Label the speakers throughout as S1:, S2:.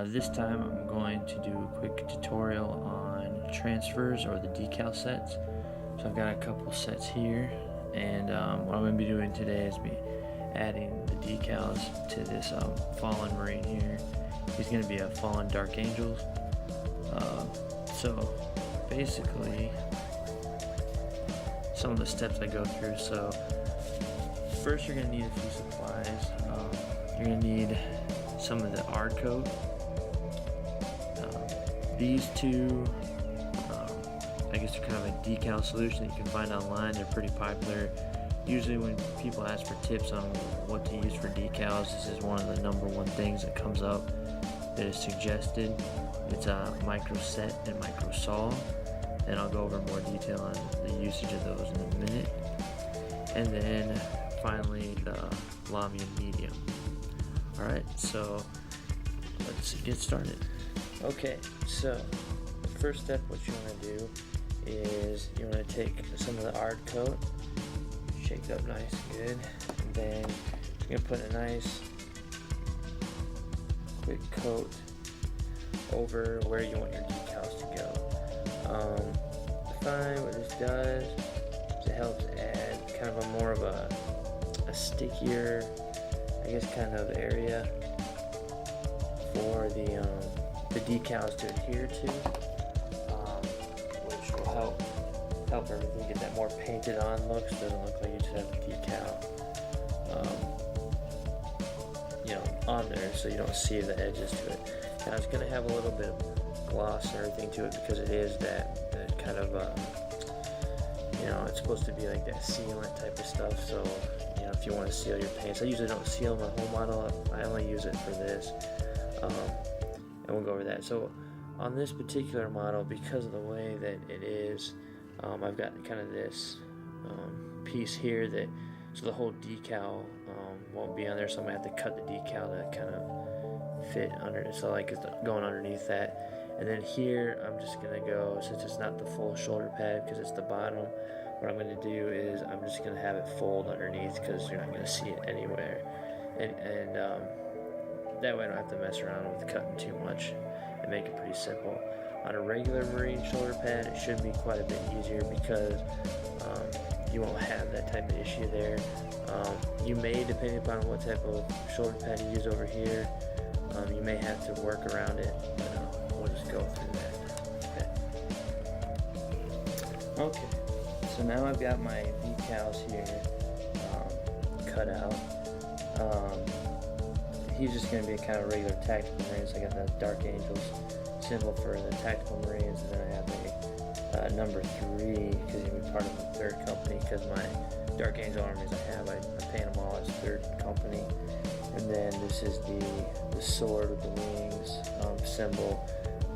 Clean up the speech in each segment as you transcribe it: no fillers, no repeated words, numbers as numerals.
S1: This time I'm going to do a quick tutorial on transfers or the decal sets. So I've got a couple sets here, and what I'm going to be doing today is be adding the decals to this fallen marine here. He's going to be a fallen dark angels. So basically some of the steps I go through. So first you're going to need a few supplies. You're going to need some of the art coat. These two, I guess they're kind of a decal solution that you can find online. They're pretty popular. Usually when people ask for tips on what to use for decals, this is one of the #1 things that comes up that is suggested. It's a micro set and micro saw, and I'll go over more detail on the usage of those in a minute. And then finally the Lamian medium. Alright, so let's get started. Okay, so the first step, what you want to do is you want to take some of the art coat, shake it up nice and good, and then you're going to put a nice quick coat over where you want your decals to go. Fine, what this does is it helps add kind of a more of a stickier, I guess, kind of area for the decals to adhere to, which will help everything get that more painted on look, so it doesn't look like you just have a decal on there, so you don't see the edges to it. Now it's going to have a little bit of gloss and everything to it because it is that kind of it's supposed to be like that sealant type of stuff. So if you want to seal your paints, I usually don't seal my whole model. I only use it for this, and we'll go over that. So on this particular model, because of the way that it is, I've got kind of this piece here that, so the whole decal won't be on there, so I'm going to have to cut the decal to kind of fit under it, so like it's going underneath that. And then here I'm just going to go, since it's not the full shoulder pad because it's the bottom, what I'm going to do is I'm just going to have it fold underneath because you're not going to see it anywhere, and that way I don't have to mess around with cutting too much and make it pretty simple. On a regular marine shoulder pad it should be quite a bit easier because you won't have that type of issue there. You may, depending upon what type of shoulder pad you use over here, you may have to work around it, but we'll just go through that. Okay, so now I've got my decals here cut out. He's just going to be a kind of regular tactical marine, so I got the Dark Angels symbol for the tactical marines, and then I have a number 3 because he's going to be part of the 3rd company, because my Dark Angel armies I paint them all as 3rd company. And then this is the sword with the wings symbol,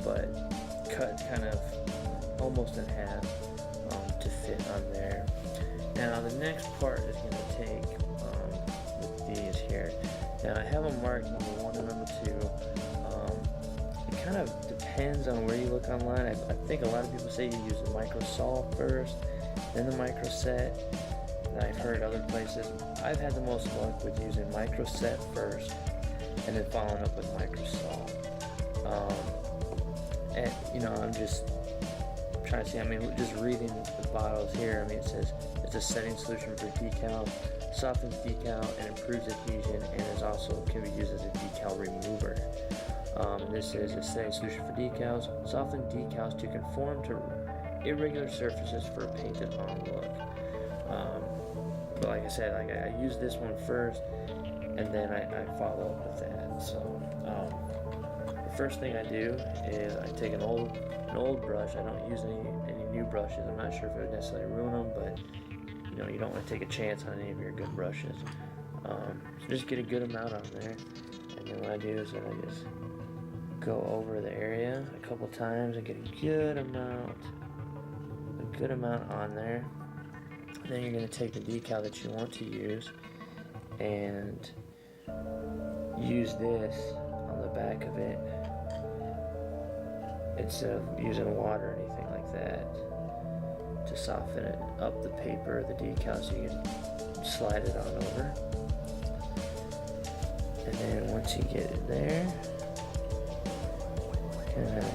S1: but cut kind of almost in half to fit on there. Now the next part is going to take with these here. Now I have them marked number 1 and number 2. It kind of depends on where you look online. I think a lot of people say you use the micro saw first, then the micro set. I've heard other places. I've had the most luck with using micro set first and then following up with micro saw. And I'm just trying to see, just reading the bottles here, it says it's a setting solution for decal, softens decal and improves adhesion, and is also can be used as a decal remover. This is a setting solution for decals, soften decals to conform to irregular surfaces for a painted on look. But like I said, I use this one first, and then I follow up with that. So the first thing I do is I take an old brush. I don't use any new brushes. I'm not sure if it would necessarily ruin them, but you don't want to take a chance on any of your good brushes. So just get a good amount on there, and then what I do is that I just go over the area a couple times and get a good amount on there. Then you're going to take the decal that you want to use and use this on the back of it instead of using water or anything like that to soften it up the paper, the decal, so you can slide it on over. And then once you get it there,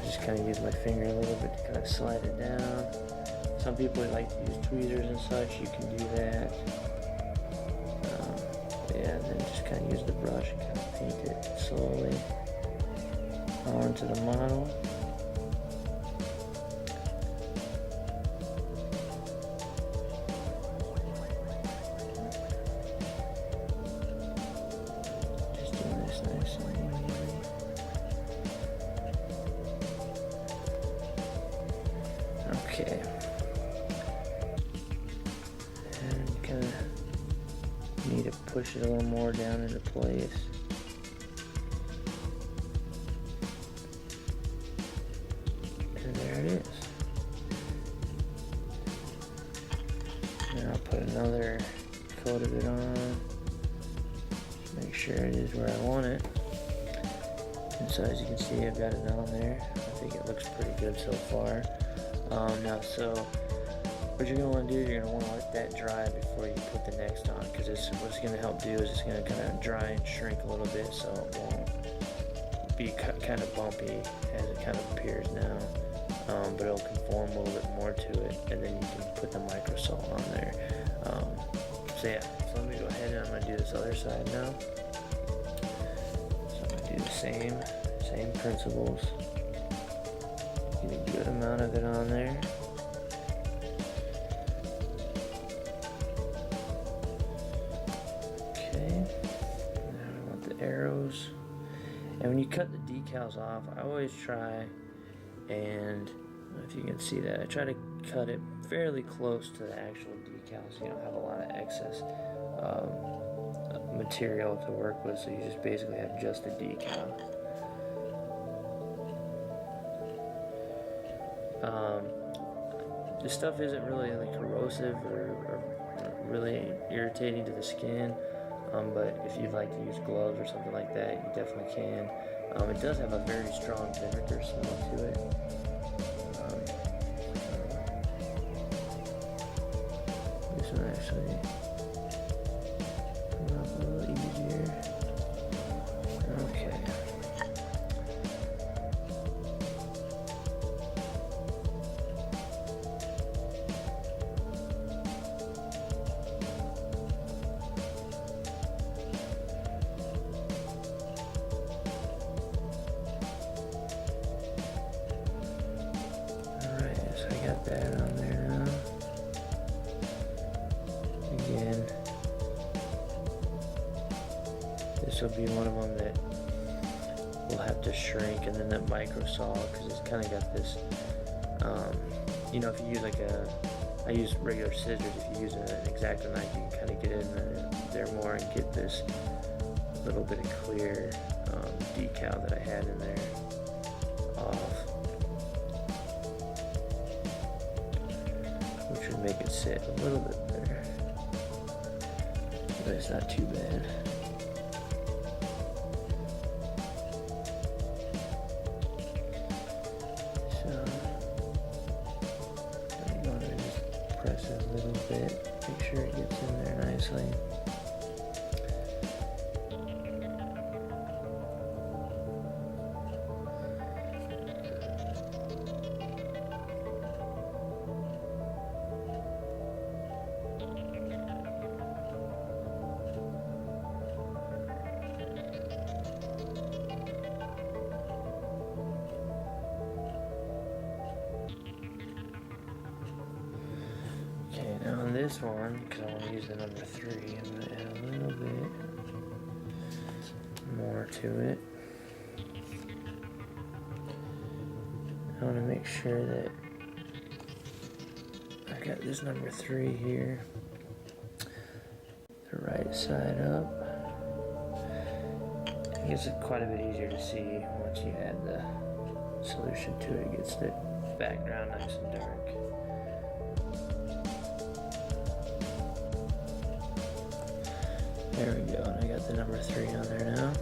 S1: just kind of use my finger a little bit to kind of slide it down. Some people like to use tweezers and such. You can do that. Yeah, and then just kind of use the brush and kind of paint it slowly onto the model. Just doing this nice and easy. Okay. And kind of need to push it a little more down into place. And there it is. And I'll put another coat of it on. Just make sure it is where I want it. And so as you can see, I've got it on there. I think it looks pretty good so far. Now, so what you're going to want to do, you're going to want to let that dry before you put the next on, because what it's going to help do is it's going to kind of dry and shrink a little bit, so it won't be kind of bumpy as it kind of appears now, but it'll conform a little bit more to it, and then you can put the microsol on there. So yeah, so let me go ahead and I'm going to do this other side now. So I'm going to do the same principles. Get a good amount of it on there. Arrows, and when you cut the decals off, I always try, and if you can see that, I try to cut it fairly close to the actual decals, so you don't have a lot of excess material to work with, so you just basically have just the decal. This stuff isn't really like corrosive or really irritating to the skin. But if you'd like to use gloves or something like that, you definitely can. It does have a very strong vinegar smell to it. This one actually come out a little easier. Okay. Got that on there now. Again, this will be one of them that will have to shrink, and then that microsol, because it's kind of got this, you know, if you use I use regular scissors. If you use an X-Acto knife, you can kind of get in there more and get this little bit of clear decal that I had in there off, which would make it sit a little bit better, but it's not too bad. So I'm going to just press it a little bit, make sure it gets in there nicely. Now on this one, because I want to use the number 3, I'm going to add a little bit more to it. I want to make sure that I've got this number 3 here, the right side up. It gets it quite a bit easier to see once you add the solution to it. It gets the background nice and dark. There we go, and I got the number 3 on there now.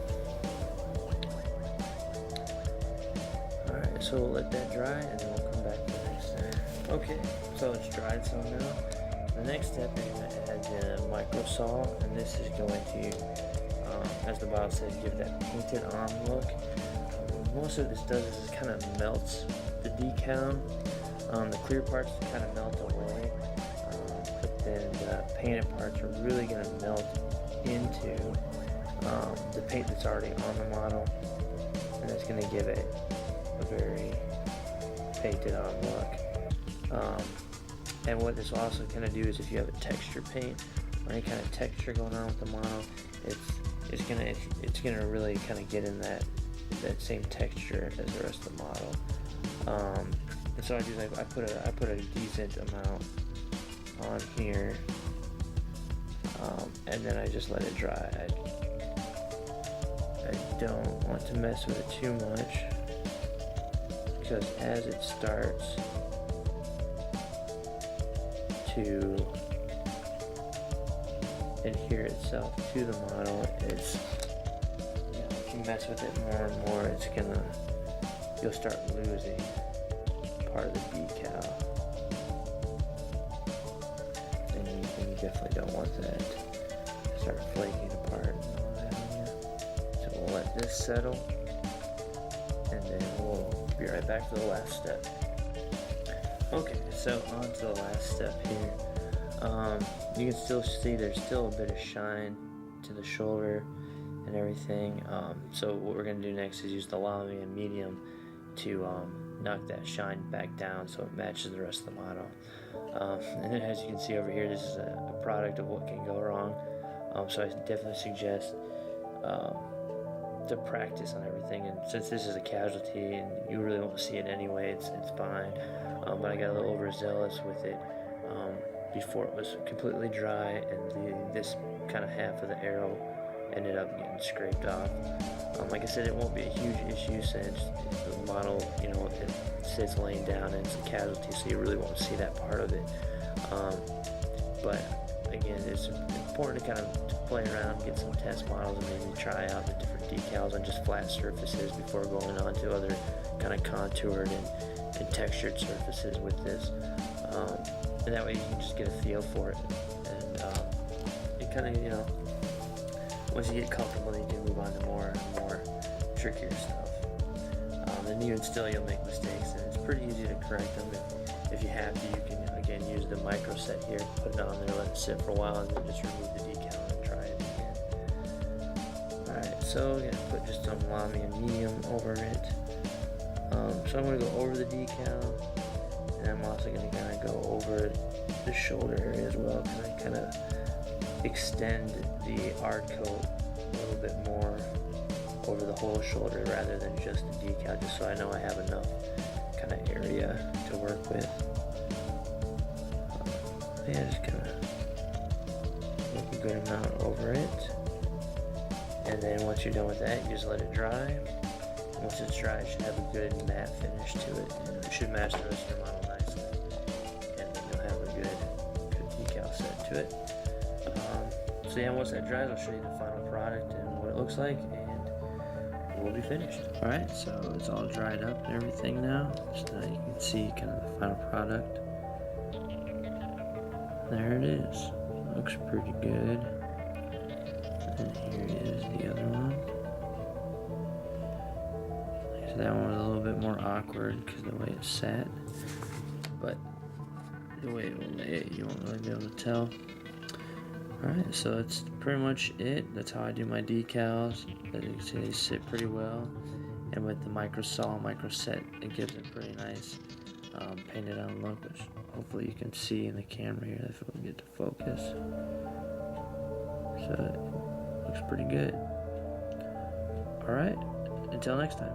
S1: Alright, so we'll let that dry and then we'll come back to the next step. Okay, so it's dried some now. The next step is going to add the microsol, and this is going to, as the bottle says, give that painted arm look. most of this does is it kind of melts the decal. The clear parts kind of melt away, but then the painted parts are really going to melt into the paint that's already on the model, and it's going to give it a very painted on look. And what this will also kind of do is if you have a texture paint or any kind of texture going on with the model, it's gonna really kind of get in that same texture as the rest of the model. And so I do like I put a decent amount on here, and then I just let it dry. I don't want to mess with it too much, because as it starts to adhere itself to the model, it's, you know, if you mess with it more and more, you'll start losing part of the decal, and you definitely don't want that to start flaking apart and all that on you. So we'll let this settle, and then we'll be right back for the last step. Okay, so on to the last step here. You can still see there's still a bit of shine to the shoulder and everything. So what we're going to do next is use the lamy and medium to knock that shine back down so it matches the rest of the model. And then as you can see over here, this is a product of what can go wrong. So I definitely suggest to practice on everything. And since this is a casualty and you really won't see it anyway, it's fine. But I got a little overzealous with it before it was completely dry, and this kind of half of the arrow ended up getting scraped off. Like I said, it won't be a huge issue since the model, you know, it sits laying down and it's a casualty, so you really won't see that part of it. But again, it's important to kind of play around, get some test models, and maybe try out the different decals on just flat surfaces before going on to other kind of contoured and textured surfaces with this. And that way you can just get a feel for it. And it kind of, you know, once you get comfortable, then you can move on to more trickier stuff. And even still, you'll make mistakes, and it's pretty easy to correct them. If you have to, you can again use the micro set here, put it on there, let it sit for a while, and then just remove the decal and try it again. Alright, so I'm going to put just some lamy and medium over it. So I'm going to go over the decal, and I'm also going to kind of go over the shoulder area as well, because I kind of extend the art coat a little bit more over the whole shoulder rather than just the decal, just so I know I have enough kind of area to work with. Yeah, just kind of make a good amount over it, and then once you're done with that, you just let it dry. Once it's dry, it should have a good matte finish to it, and it should match the rest of your model nicely, and then you'll have a good decal set to it. So yeah, once that dries, I'll show you the final product and what it looks like, and we'll be finished. Alright, so it's all dried up and everything now, so now you can see kind of the final product. There it is. Looks pretty good. And here is the other one. So that one was a little bit more awkward because of the way it sat, but the way it will lay it, you won't really be able to tell. Alright, so that's pretty much it. That's how I do my decals. As you can see, they sit pretty well, and with the micro set, it gives it pretty nice painted on look, which hopefully you can see in the camera here if it will get to focus. So it looks pretty good. Alright, until next time.